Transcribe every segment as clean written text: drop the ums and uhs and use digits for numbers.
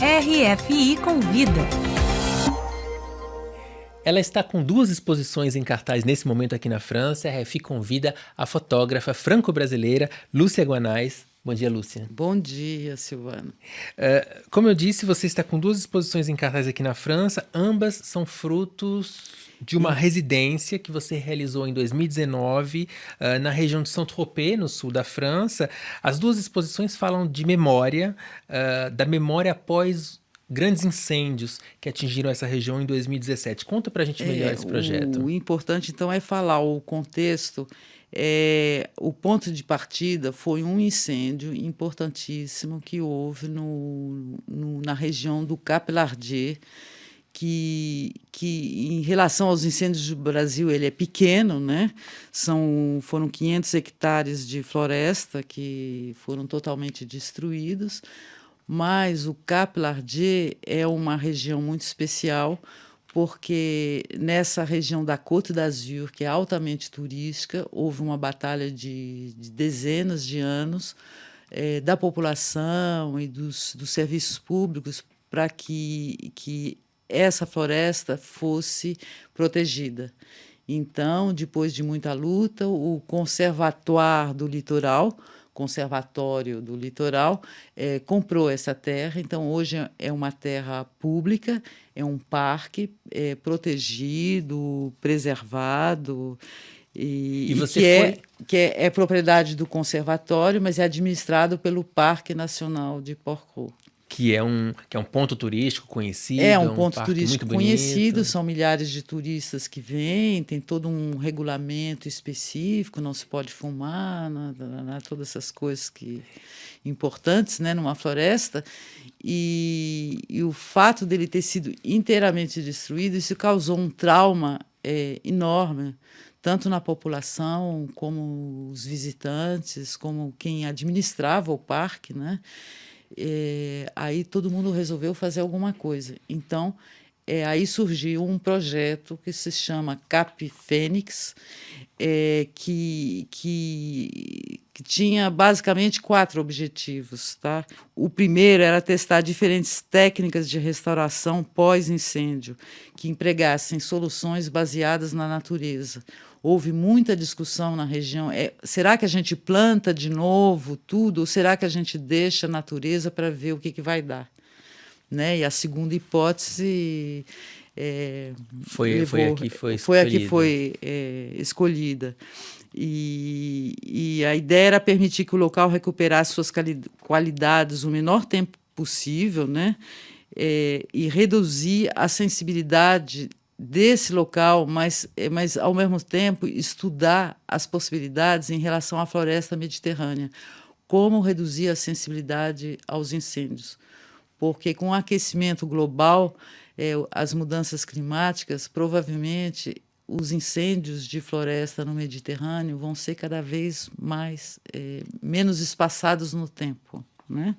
RFI Convida. Ela está com 2 exposições em cartaz nesse momento aqui na França. A RFI convida a fotógrafa franco-brasileira Lúcia Guanais. Bom dia, Lúcia. Bom dia, Silvana. Como eu disse, você está com 2 exposições em cartaz aqui na França. Ambas são frutos de uma residência que você realizou em 2019 na região de Saint-Tropez, no sul da França. As 2 exposições falam de memória, da memória após grandes incêndios que atingiram essa região em 2017. Conta pra gente melhor esse projeto. O importante, então, é falar o contexto. O ponto de partida foi um incêndio importantíssimo que houve na região do Cap Lardier, que em relação aos incêndios do Brasil, ele é pequeno, né? Foram 500 hectares de floresta que foram totalmente destruídos, mas o Cap Lardier é uma região muito especial, porque nessa região da Côte d'Azur, que é altamente turística, houve uma batalha de dezenas de anos da população e dos serviços públicos para que essa floresta fosse protegida. Então, depois de muita luta, o Conservatório do Litoral comprou essa terra. Então, hoje é uma terra pública, é um parque protegido, preservado, que é propriedade do conservatório, mas é administrado pelo Parque Nacional de Porquerolles. Que é um ponto turístico conhecido. É um ponto turístico conhecido, são milhares de turistas que vêm, tem todo um regulamento específico, não se pode fumar, todas essas coisas importantes, né, numa floresta. E o fato dele ter sido inteiramente destruído, isso causou um trauma enorme, tanto na população, como os visitantes, como quem administrava o parque, né? Aí todo mundo resolveu fazer alguma coisa. Então, aí surgiu um projeto que se chama Cap Fênix, que tinha basicamente 4 objetivos. Tá? O primeiro era testar diferentes técnicas de restauração pós-incêndio, que empregassem soluções baseadas na natureza. Houve muita discussão na região. Será que a gente planta de novo tudo ou será que a gente deixa a natureza para ver o que vai dar? Né? E a segunda hipótese foi a que foi escolhida. E a ideia era permitir que o local recuperasse suas qualidades o menor tempo possível, né? E reduzir a sensibilidade desse local, mas ao mesmo tempo estudar as possibilidades em relação à floresta mediterrânea, como reduzir a sensibilidade aos incêndios, porque com o aquecimento global, as mudanças climáticas, provavelmente os incêndios de floresta no Mediterrâneo vão ser cada vez menos espaçados no tempo, né?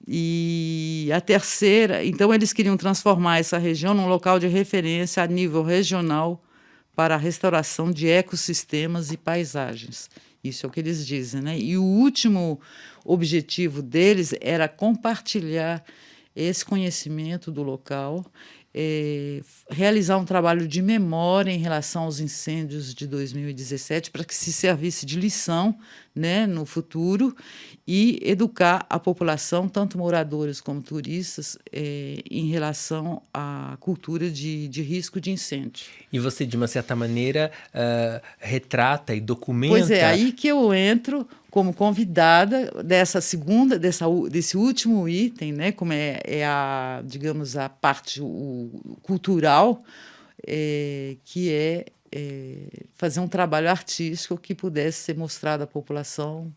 E a terceira, então eles queriam transformar essa região num local de referência a nível regional para a restauração de ecossistemas e paisagens. Isso é o que eles dizem, né? E o último objetivo deles era compartilhar esse conhecimento do local, realizar um trabalho de memória em relação aos incêndios de 2017 para que se servisse de lição, né, no futuro, e educar a população, tanto moradores como turistas, em relação à cultura de risco de incêndio. E você, de uma certa maneira, retrata e documenta... Pois é, aí que eu entro como convidada desse último item, né, como digamos, a parte cultural, que fazer um trabalho artístico que pudesse ser mostrado à população.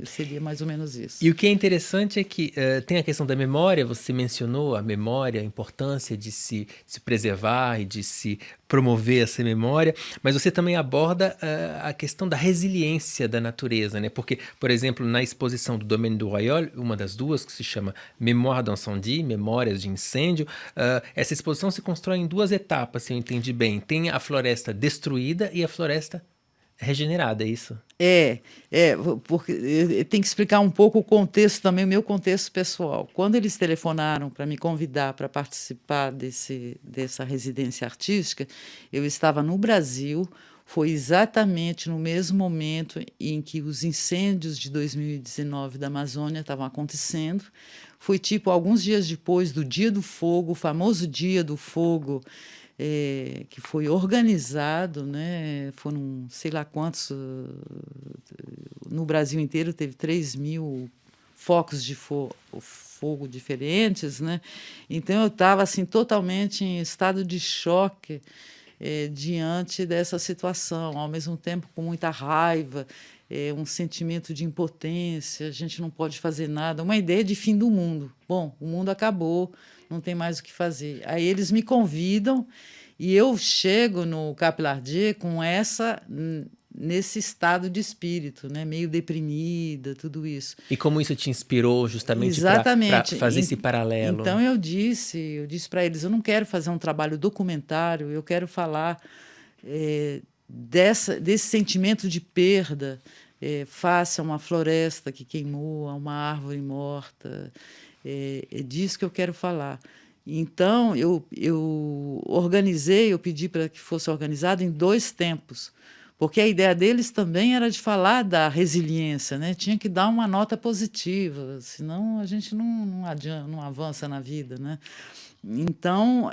Seria mais ou menos isso. E o que é interessante é que tem a questão da memória, você mencionou a memória, a importância de se preservar e de se promover essa memória, mas você também aborda a questão da resiliência da natureza, né? Porque, por exemplo, na exposição do Domaine du Royol, uma das 2, que se chama Mémoire d'incendie, Memórias de Incêndio, essa exposição se constrói em 2 etapas, se eu entendi bem. Tem a floresta destruída e a floresta regenerada, é isso? Porque tem que explicar um pouco o contexto também, o meu contexto pessoal. Quando eles telefonaram para me convidar para participar dessa residência artística, eu estava no Brasil, foi exatamente no mesmo momento em que os incêndios de 2019 da Amazônia estavam acontecendo. Foi tipo alguns dias depois do Dia do Fogo, o famoso Dia do Fogo, que foi organizado, né? Foram sei lá quantos, no Brasil inteiro teve 3.000 focos de fogo diferentes, né? Então eu estava assim totalmente em estado de choque diante dessa situação, ao mesmo tempo com muita raiva, um sentimento de impotência, a gente não pode fazer nada, uma ideia de fim do mundo. Bom, o mundo acabou, não tem mais o que fazer. Aí eles me convidam e eu chego no Capilardier com nesse estado de espírito, né? Meio deprimida, tudo isso. E como isso te inspirou justamente para fazer esse paralelo? Então eu disse para eles, eu não quero fazer um trabalho documentário, eu quero falar desse sentimento de perda face a uma floresta que queimou, a uma árvore morta. É disso que eu quero falar. Então, eu pedi para que fosse organizado em 2 tempos, porque a ideia deles também era de falar da resiliência, né? Tinha que dar uma nota positiva, senão a gente não avança na vida, né? Então,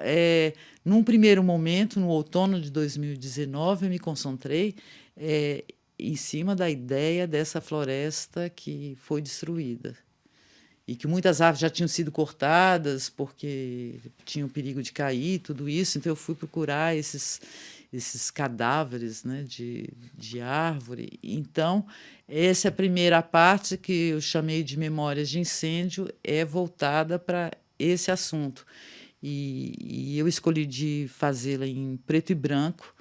num primeiro momento, no outono de 2019, eu me concentrei em cima da ideia dessa floresta que foi destruída. E que muitas árvores já tinham sido cortadas porque tinham perigo de cair, tudo isso. Então, eu fui procurar esses cadáveres, né, de árvore. Então, essa é a primeira parte que eu chamei de Memórias de Incêndio, é voltada para esse assunto. E eu escolhi de fazê-la em preto e branco,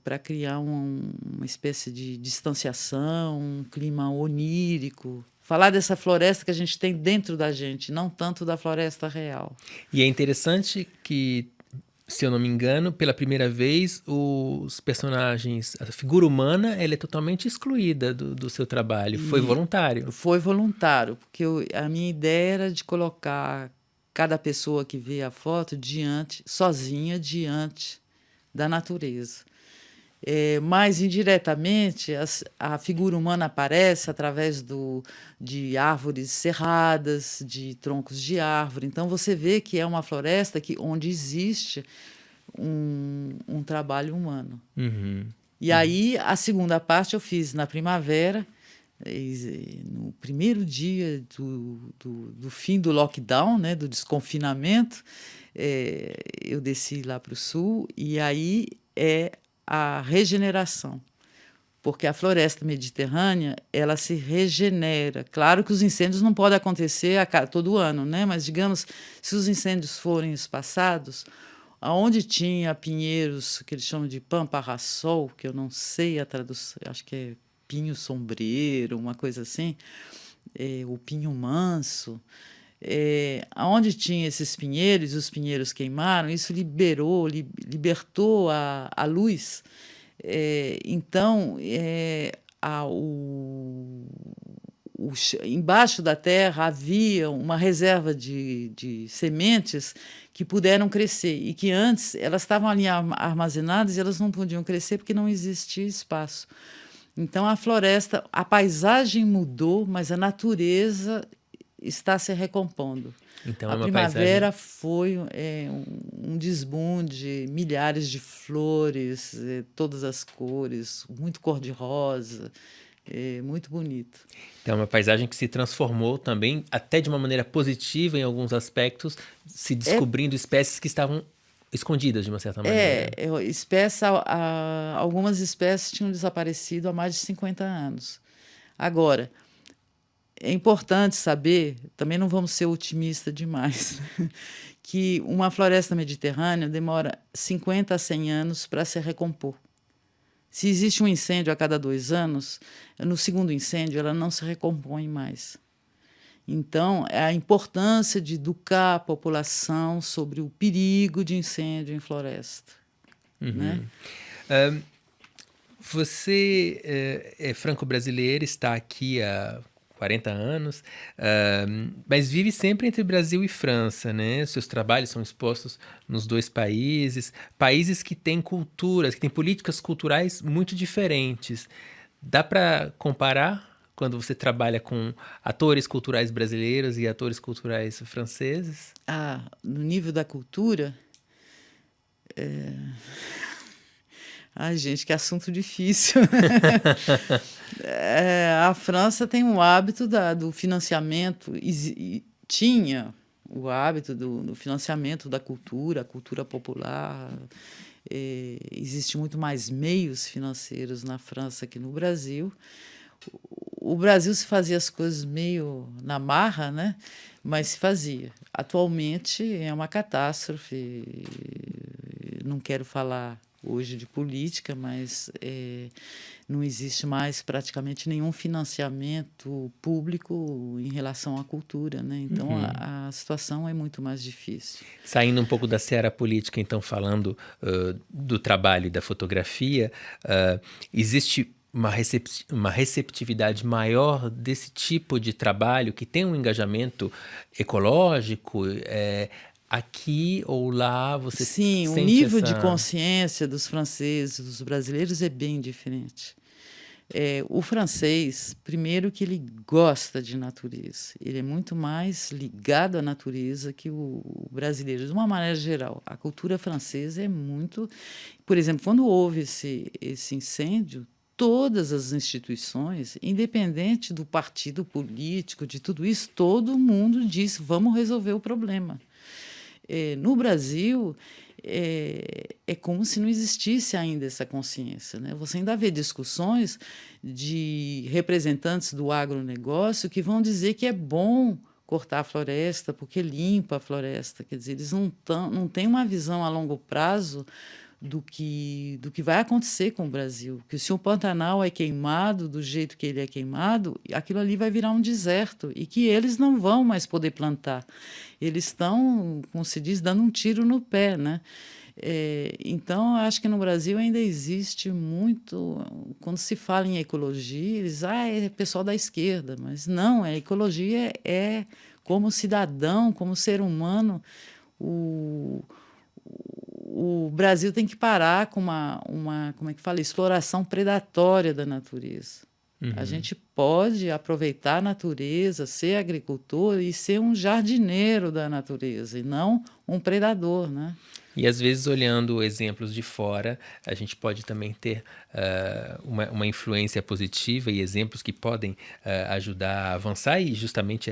para criar uma espécie de distanciação, um clima onírico. Falar dessa floresta que a gente tem dentro da gente, não tanto da floresta real. E é interessante que, se eu não me engano, pela primeira vez, os personagens, a figura humana, ela é totalmente excluída do seu trabalho. Foi voluntário? Foi voluntário, porque a minha ideia era de colocar cada pessoa que vê a foto sozinha diante da natureza. Mas, indiretamente, a figura humana aparece através de árvores cerradas, de troncos de árvore. Então, você vê que é uma floresta onde existe um trabalho humano. Uhum. E aí, a segunda parte eu fiz na primavera, no primeiro dia do fim do lockdown, né, do desconfinamento. Eu desci lá para o sul e aí a regeneração, porque a floresta mediterrânea ela se regenera. Claro que os incêndios não podem acontecer todo ano, né? Mas, digamos, se os incêndios forem espaçados, aonde tinha pinheiros, que eles chamam de pampa-rassol, que eu não sei a tradução, acho que é pinho sombreiro, uma coisa assim, o pinho manso, aonde tinha esses pinheiros, os pinheiros queimaram, isso libertou a luz. Então, embaixo da terra havia uma reserva de sementes que puderam crescer e que antes elas estavam ali armazenadas e elas não podiam crescer porque não existia espaço. Então, a floresta, a paisagem mudou, mas a natureza está se recompondo. Então, a primavera foi um desbunde, milhares de flores, todas as cores, muito cor-de-rosa, muito bonito. Então, é uma paisagem que se transformou também, até de uma maneira positiva em alguns aspectos, se descobrindo espécies que estavam escondidas, de uma certa maneira. Algumas espécies tinham desaparecido há mais de 50 anos. Agora, é importante saber, também não vamos ser otimistas demais, que uma floresta mediterrânea demora 50 a 100 anos para se recompor. Se existe um incêndio a cada 2 anos, no segundo incêndio ela não se recompõe mais. Então, é a importância de educar a população sobre o perigo de incêndio em floresta. Uhum. Né? Você é franco-brasileira, está aqui há 40 anos, mas vive sempre entre Brasil e França, né? Seus trabalhos são expostos nos dois países, países que têm culturas, que têm políticas culturais muito diferentes. Dá para comparar quando você trabalha com atores culturais brasileiros e atores culturais franceses? No nível da cultura... Ai, gente, que assunto difícil. A França tem o hábito do financiamento, tinha o hábito do financiamento da cultura, a cultura popular. Existe muito mais meios financeiros na França que no Brasil. O Brasil se fazia as coisas meio na marra, né? Mas se fazia. Atualmente é uma catástrofe. Não quero falar hoje de política, mas não existe mais praticamente nenhum financiamento público em relação à cultura, né? Então a situação é muito mais difícil. Saindo um pouco da seara política, então falando do trabalho e da fotografia, existe uma receptividade maior desse tipo de trabalho que tem um engajamento ecológico? Aqui ou lá você Sim, sente o nível essa... de consciência dos franceses, dos brasileiros é bem diferente. O francês, primeiro que ele gosta de natureza, ele é muito mais ligado à natureza que o brasileiro, de uma maneira geral. A cultura francesa é muito... Por exemplo, quando houve esse incêndio, todas as instituições, independente do partido político, de tudo isso, todo mundo disse, vamos resolver o problema. No Brasil, é como se não existisse ainda essa consciência, né? Você ainda vê discussões de representantes do agronegócio que vão dizer que é bom cortar a floresta porque limpa a floresta. Quer dizer, eles não têm uma visão a longo prazo do que vai acontecer com o Brasil. Que se o Pantanal é queimado do jeito que ele é queimado, aquilo ali vai virar um deserto e que eles não vão mais poder plantar. Eles estão, como se diz, dando um tiro no pé, né? Então, acho que no Brasil ainda existe muito... Quando se fala em ecologia, eles é pessoal da esquerda, mas não, a ecologia é como cidadão, como ser humano. O Brasil tem que parar com como é que fala, exploração predatória da natureza. A gente pode aproveitar a natureza, ser agricultor e ser um jardineiro da natureza, e não um predador, né? E, às vezes, olhando exemplos de fora, a gente pode também ter uma influência positiva e exemplos que podem ajudar a avançar. E, justamente,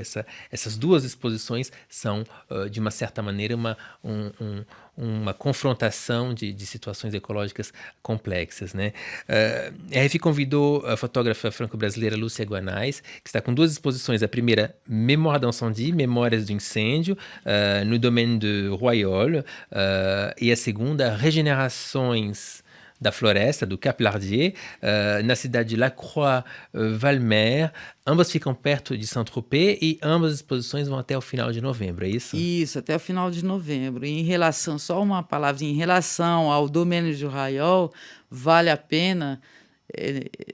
essas duas exposições são, de uma certa maneira, uma confrontação de situações ecológicas complexas, né? A RFI convidou a fotógrafa franco-brasileira Lúcia Guanais, que está com duas exposições. A primeira, Mémoire d'incendie, Memórias do Incêndio, no domaine de Royol, e a segunda, Regenerações da Floresta, do Cap Lardier, na cidade de Lacroix-Valmer. Ambas ficam perto de Saint-Tropez e ambas as exposições vão até o final de novembro, é isso? Isso, até o final de novembro. E em relação, só uma palavrinha, em relação ao Domaine de Royol, vale a pena,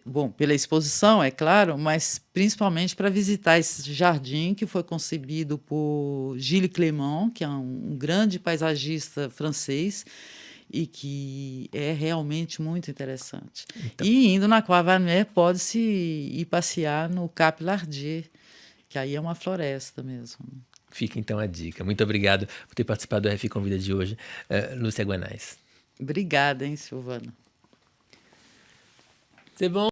bom, pela exposição, é claro, mas principalmente para visitar esse jardim que foi concebido por Gilles Clément, que é um grande paisagista francês, e que é realmente muito interessante. Então, e indo na Croix-Valmer, pode-se ir passear no Cap Lardier, que aí é uma floresta mesmo. Fica então a dica. Muito obrigado por ter participado do RFI Convida de hoje, Lúcia Guanais. Obrigada, hein, Silvana. C'est bon?